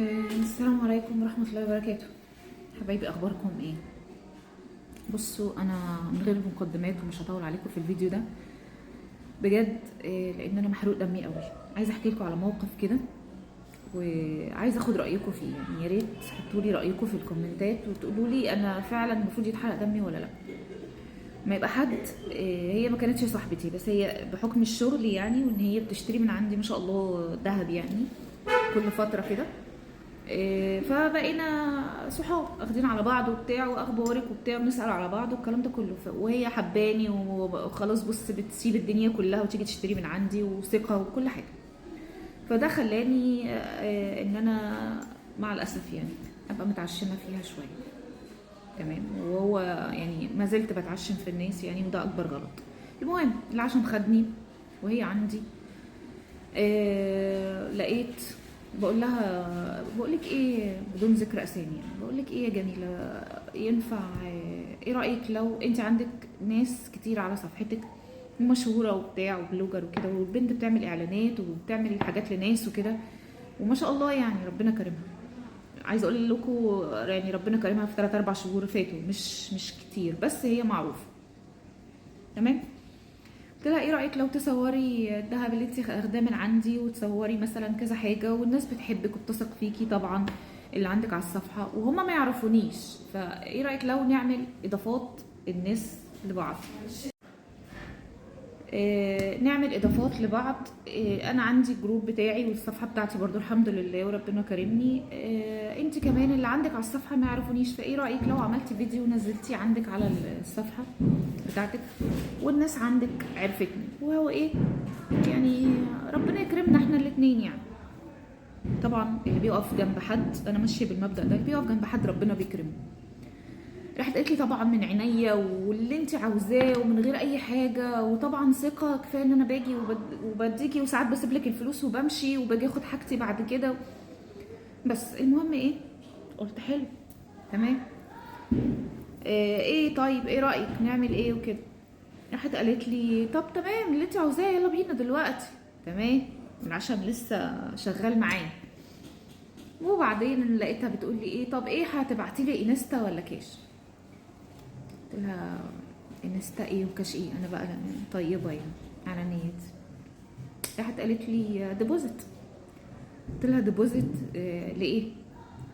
السلام عليكم ورحمة الله وبركاته. حبايبي، اخباركم ايه؟ بصوا، انا من غير مقدمات ومش هطول عليكم في الفيديو ده بجد. لان انا محروق دمي قوي. عايزه احكي لكم على موقف كده وعايزه اخد رايكم فيه. يعني يا ريت تحطوا لي رايكم في الكومنتات وتقولوا لي انا فعلا المفروض يتحرق دمي ولا لا. ما يبقى حد، هي ما كانتش صاحبتي، بس هي بحكم الشغل يعني، وان هي بتشتري من عندي ما شاء الله ذهب يعني كل فتره كده. فبقينا صحاب اخدين على بعض وبتاع، واخبارك وبتاع، بنسال على بعض والكلام ده كله. وهي حباني وخلاص، بص بتسيب الدنيا كلها وتيجي تشتري من عندي، وثقه وكل حاجه. فده خلاني ان انا مع الاسف يعني ابقى متعشمه فيها شويه. تمام. وهو يعني ما زلت بتعشم في الناس يعني، وده اكبر غلط. المهم العشم خدني وهي عندي. لقيت، بقول لك ايه بدون ذكر اسامي يعني، بقول لك ايه يا جميله، ينفع ايه رايك لو انت عندك ناس كتير على صفحتك مشهوره وبتاع وبلوجر وكده، والبنت بتعمل اعلانات وبتعمل حاجات لناس وكده، وما شاء الله يعني ربنا كرمها. عايزه اقول لكم يعني ربنا كرمها في 3 4 شهور فاتوا، مش كتير، بس هي معروفه. تمام. قلت لها ايه رايك لو تصوري الذهب اللي انت اخداه من عندي، وتصوري مثلا كذا حاجه، والناس بتحبك وبتثق فيكي طبعا اللي عندك على الصفحه، وهما ما يعرفونيش. فايه رايك لو نعمل اضافات الناس لبعض؟ نعمل اضافات لبعض. انا عندي الجروب بتاعي والصفحه بتاعتي برضو الحمد لله وربنا كرمني. انت كمان اللي عندك على الصفحه ما يعرفونيش، فايه رايك لو عملتي فيديو ونزلتيه عندك على الصفحه بتاعتك، والناس عندك عرفتني، وهو ايه يعني، ربنا يكرمنا احنا الاتنين يعني. طبعا اللي بيقف جنب حد، انا ماشيه بالمبدا ده، اللي بيقف جنب حد ربنا بيكرمه. راحت قالت لي طبعا من عينيا، واللي انت عاوزاه، ومن غير اي حاجه، وطبعا ثقه كفايه ان انا باجي وبديكي، وساعات بسيب لك الفلوس وبمشي وباجي اخد حاجتي بعد كده. بس المهم ايه، قلت حلو. تمام. ايه طيب، ايه رايك نعمل ايه وكده؟ راحت قالت لي طب تمام، اللي انت عاوزاه يلا بينا دلوقتي. تمام. العشم لسه شغال معايا. وبعدين لقيتها بتقول لي ايه، طب ايه هتبعتي لي انستا ولا كاش؟ قلت لها انستا ايه وكاش ايه، انا بقى طيبه يعني على نيتي. راحت قالت لي ديبوزيت. قلت لها ديبوزيت ليه؟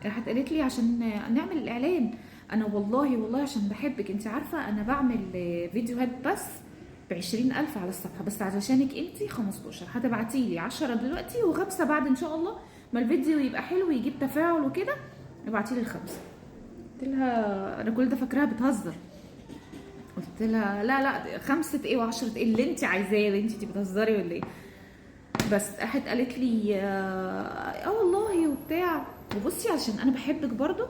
راحت قالت لي عشان نعمل الاعلان. انا والله عشان بحبك، انت عارفه انا بعمل فيديوهات بس ب20,000 على الصفحه، بس علشانك انت 15 هتبعتي لي 10 دلوقتي وخمسه بعد ان شاء الله ما الفيديو يبقى حلو ويجيب تفاعل وكده، ابعتي لي الخمسه. قلت لها انا كل ده فاكراها بتهزر. قلت لها لا خمسه ايه وعشرة ايه اللي انت عايزاه، انت بتهزري ولا ايه؟ بس راحت قالت لي والله وبتاع. وبصي عشان انا بحبك برضو،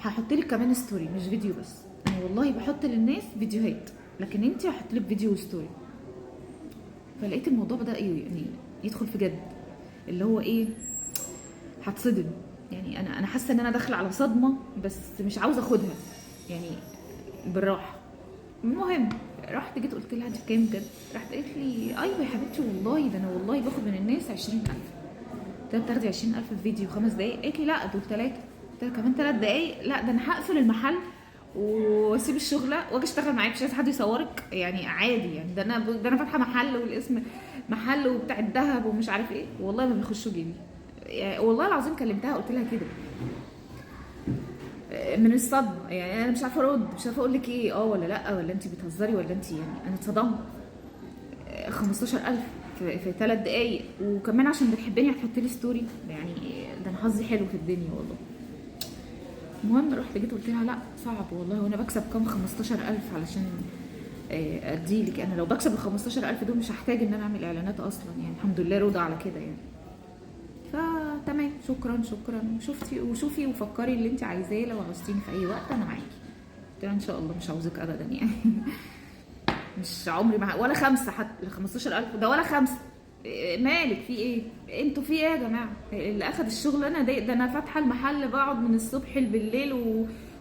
هحط لك كمان ستوري مش فيديو بس. انا والله بحط للناس فيديوهات، لكن انت هحط لك فيديو وستوري. فلقيت الموضوع بدا ايه يعني يدخل في جد، اللي هو ايه، هتصدم يعني. انا حاسه ان انا داخله على صدمه، بس مش عاوزه اخدها يعني، بالراحه. المهم رحت جيت قلت لها انت بكام بجد؟ راحت قالت لي ايوه يا حبيبتي والله، ده انا والله باخد من الناس 20,000. قلت لها بتاخدي 20,000 في فيديو 5 دقايق؟ قالت لي لا دول 3. قلت لها كمان 3 دقايق؟ لا ده انا هقفل المحل واسيب الشغله واجي اشتغل معاك، مش عايزه حد يصورك يعني، عادي يعني. ده انا فاتحه محل، والاسم محل وبتاع الذهب ومش عارف ايه، والله ما بيخشوا جيبي يعني. والله العظيم كلمتها قلت لها كده من الصدمه يعني. انا مش عارفه ارد، مش عارفه اقول لك ايه، ولا لا، ولا انت بتهزري، ولا انت يعني. انا اتصدمت. 15,000 في 3 دقايق، وكمان عشان بتحبني هتحط لي ستوري يعني. ده انا حظي حلو في الدنيا والله. المهم رحت جيت قلت لها لا صعب والله، وانا بكسب كام 15,000 علشان اديلك. انا لو بكسب ال 15,000 دول مش هحتاج ان انا اعمل اعلانات اصلا يعني، الحمد لله رضا على كده يعني. فتمام، شكرا، شوفي وفكري اللي انت عايزاه، لو عاوزتيني في اي وقت انا معاكي. قلت لها ان شاء الله مش عاوزك ابدا يعني. مش عمري ولا خمسه حتى ال 15,000 ده، ولا خمسه. مالك في ايه؟ انتوا في ايه يا جماعه؟ اللي اخد الشغلانه ده انا فاتحه المحل بقعد من الصبح بالليل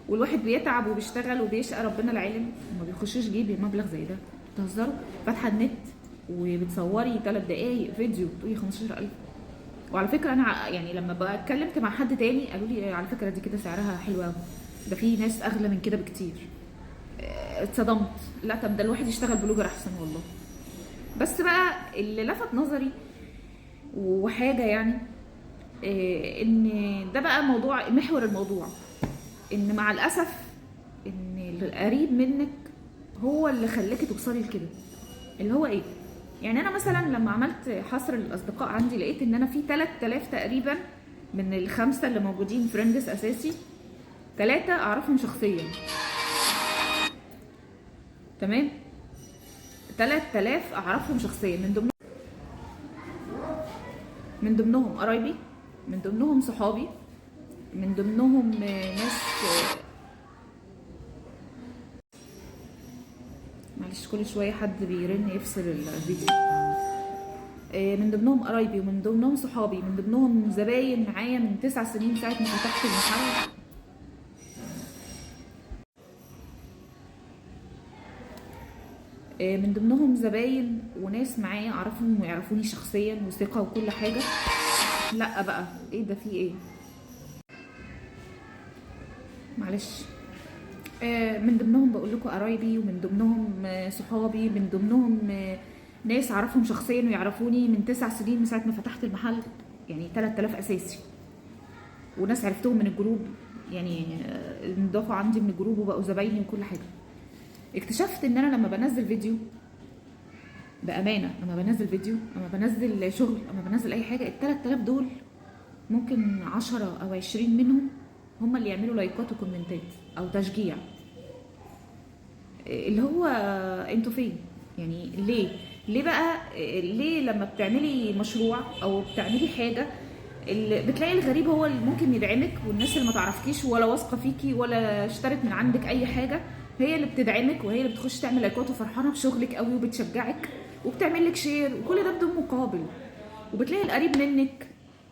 والواحد بيتعب وبيشتغل وبيشقى ربنا العالم، وما بيخشوش جيبي مبلغ زي ده. بتهزروا؟ فاتحه النت وبتصوري 3 دقايق فيديو بتقولي 15,000؟ وعلى فكره انا يعني لما اتكلمت مع حد تاني قالوا لي على فكره دي كده سعرها حلو قوي، ده في ناس اغلى من كده بكتير. اتصدمت، لا طب ده الواحد يشتغل بلوجر احسن والله. بس بقى اللي لفت نظري وحاجه يعني ان ده بقى موضوع محور الموضوع، ان مع الاسف ان القريب منك هو اللي خلاكي توصلي لكده. اللي هو ايه؟ يعني انا مثلا لما عملت حصر للاصدقاء عندي لقيت ان انا في 3000 تقريبا من الخمسه اللي موجودين فريندز اساسي، 3 اعرفهم شخصيا. تمام، 3000 اعرفهم شخصيا، من ضمنهم قرايبي، من ضمنهم صحابي، من ضمنهم ناس. معلش كل شويه حد بيرن يفصل الفيديو. من ضمنهم قرايبي، ومن ضمنهم صحابي، من ضمنهم زباين معايا من 9 سنين ساعه ما فتحت المحل. من ضمنهم زباين وناس معايا اعرفهم ويعرفوني شخصيا وثقه وكل حاجه. لا بقى ايه ده؟ في ايه؟ معلش. من ضمنهم بقول لكم قرايبي، ومن ضمنهم صحابي، من ضمنهم ناس اعرفهم شخصيا ويعرفوني من 9 سنين من ساعه ما فتحت المحل، يعني 3000 اساسي. وناس عرفتهم من الجروب، يعني انضافوا عندي من الجروب وبقوا زبايني وكل حاجه. اكتشفت ان انا لما بنزل فيديو بامانه، لما بنزل فيديو، لما بنزل شغل، لما بنزل اي حاجه، ال 3000 دول ممكن 10 او 20 منهم هم اللي يعملوا لايكات وكومنتات او تشجيع. اللي هو انتوا فين؟ يعني ليه بقى؟ ليه لما بتعملي مشروع او بتعملي حاجه اللي بتلاقي الغريب هو اللي ممكن يدعمك، والناس اللي ما تعرفكيش ولا واثقه فيكي ولا اشترت من عندك اي حاجه هي اللي بتدعمك، وهي اللي بتخش تعمل لايكات وفرحانه بشغلك قوي وبتشجعك وبتعمل لك شير، وكل ده بدون مقابل. وبتلاقي القريب منك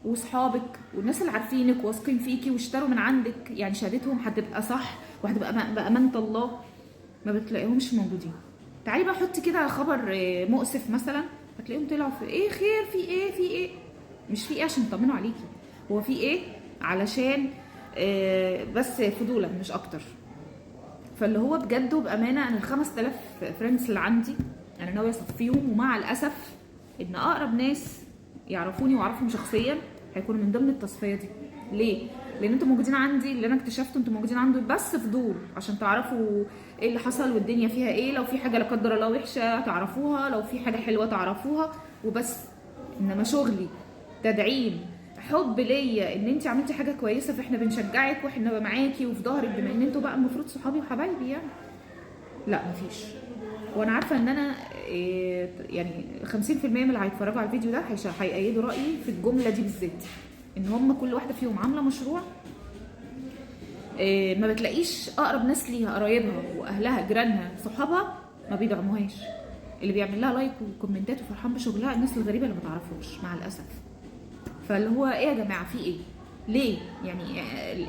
واصحابك والناس اللي عارفينك واثقين فيكي واشتروا من عندك، يعني شهادتهم هتبقى صح وهتبقى بامانه الله، ما بتلاقيهمش موجودين. تعالي بقى حطي كده خبر مؤسف مثلا، هتلاقيهم طلعوا في ايه؟ خير؟ في ايه؟ في ايه؟ مش في ايه عشان يطمنوا عليكي، هو في ايه علشان بس فضولا مش اكتر. فاللي هو بجد وبامانه انا ال 5000 فريندز اللي عندي انا ناويه اصفيهم، ومع الاسف ان اقرب ناس يعرفوني واعرفهم شخصيا هيكونوا من ضمن التصفيه دي. ليه؟ لان انتوا موجودين عندي، اللي انا اكتشفته انتوا موجودين عندي بس فضول عشان تعرفوا ايه اللي حصل والدنيا فيها ايه، لو في حاجه لا قدر الله وحشه تعرفوها، لو في حاجه حلوه تعرفوها وبس. انما شغلي تدعيم حب ليا ان انت عملتي حاجه كويسه فاحنا بنشجعك واحنا معاكي وفي ظهرك، بما ان انتوا بقى المفروض صحابي وحبايبي يعني. لا مفيش. وانا عارفه ان انا يعني 50% من اللي هيتفرجوا على الفيديو ده هيأيدوا رايي في الجمله دي بالذات، ان هم كل واحده فيهم عامله مشروع ما بتلاقيش اقرب ناس ليها، قرايبها واهلها جيرانها صحابها ما بيدعموهاش. اللي بيعمل لها لايك وكومنتات وفرحان بشغلها الناس الغريبه اللي ما تعرفوش مع الاسف. فاللي هو ايه يا جماعه؟ في ايه؟ ليه يعني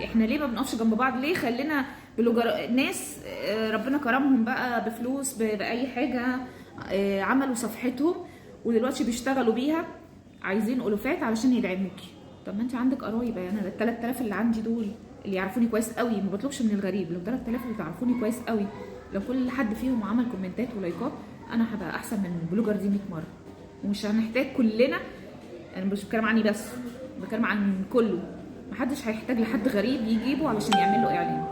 احنا ليه ما بنقفش جنب بعض؟ ليه خلينا بلوجر ناس ربنا كرمهم بقى بفلوس باي حاجه، عملوا صفحتهم ودلوقتي بيشتغلوا بيها عايزين الوفات علشان يدعموكي؟ طب ما انت عندك قرايب. يعني انا ال 3000 اللي عندي دول اللي يعرفوني كويس قوي، ما بطلبش من الغريب، لو 3000 اللي تعرفوني كويس قوي لو كل حد فيهم عمل كومنتات ولايكات انا هبقى احسن من البلوجر دي 100 مره. ومش هنحتاج كلنا، انا مش بتكلم عني بس، بتكلم عن كله، محدش هيحتاج لحد غريب يجيبه علشان يعمل له اعلان.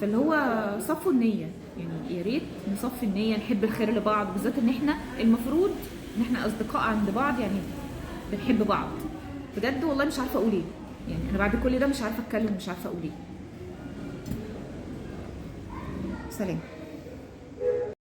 فاللي هو صفوا النيه، يعني يا ريت نصفي النيه، نحب الخير لبعض، بالذات ان احنا المفروض ان احنا اصدقاء عند بعض، يعني بنحب بعض بجد. والله مش عارفه اقول ايه، يعني انا بعد كل ده مش عارفه اتكلم ومش عارفه اقول ايه. سلام.